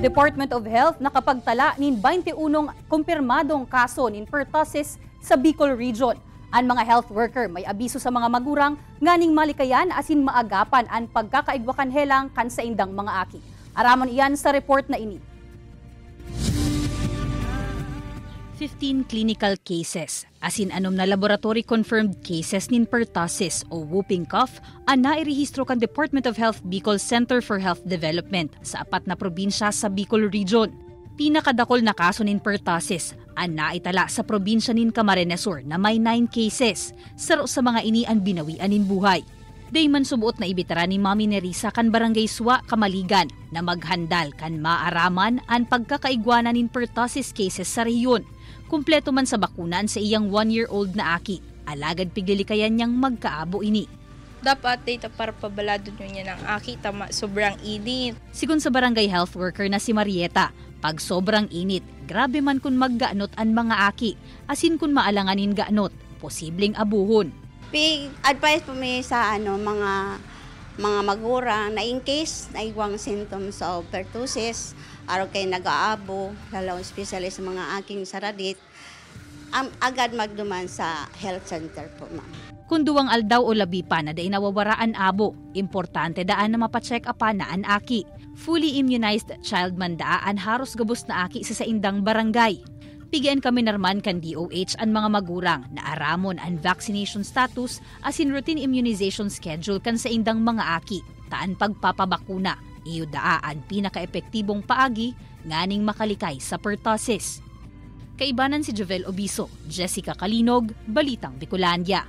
Department of Health nakapagtala nin 21 kumpirmadong kaso nin pertussis sa Bicol Region. Ang mga health worker may abiso sa mga magurang nganing malikayan asin maagapan ang pagkakaigwakan helang kan sa indang mga aki. Aramon iyan sa report na ini. 15 clinical cases, asin anom na laboratory-confirmed cases nin pertussis o whooping cough ang nairehistro kan Department of Health Bicol Center for Health Development sa 4 na probinsya sa Bicol Region. Pinakadakol na kaso nin pertussis ang naitala sa probinsya nin Camarines Sur na may 9 cases, saro sa mga ini ang binawian nin buhay. Dayman subuot na ibitara ni Mami Nerissa kan Barangay Suwa, Kamaligan na maghandal kan maaraman ang pagkakaigwanan nin pertussis cases sa rehiyon. Kumpleto man sa bakunan sa iyang 1-year-old na aki, alagad piglilikayan niyang magkaabo ini. Dapat data para pabalado nyo niya ng aki, tama sobrang init. Sigun sa barangay health worker na si Marieta, pag sobrang init, grabe man kun maggaanot ang mga aki, asin kun maalanganin gaanot, posibleng abuhon. Big advice po may sa mga magurang na in case na iwang symptoms of pertussis, araw kayo nag-aabo, lalo especially sa mga aking saradit, agad magduman sa health center po, ma'am. Kung duwang aldaw o labi pa na day nawawaraan abo, importante daan na mapacheck upan na an aki. Fully immunized child man daan haros gabos na aki sa indang barangay. Pigian kami narman kan DOH ang mga magurang na aramon ang vaccination status asin routine immunization schedule kan sa indang mga aki. Taan pagpapabakuna, iyo daan pinaka-epektibong paagi nganing makalikay sa pertussis. Kaibanan si Jovel Obiso, Jessica Kalinog, Balitang Bicolandia.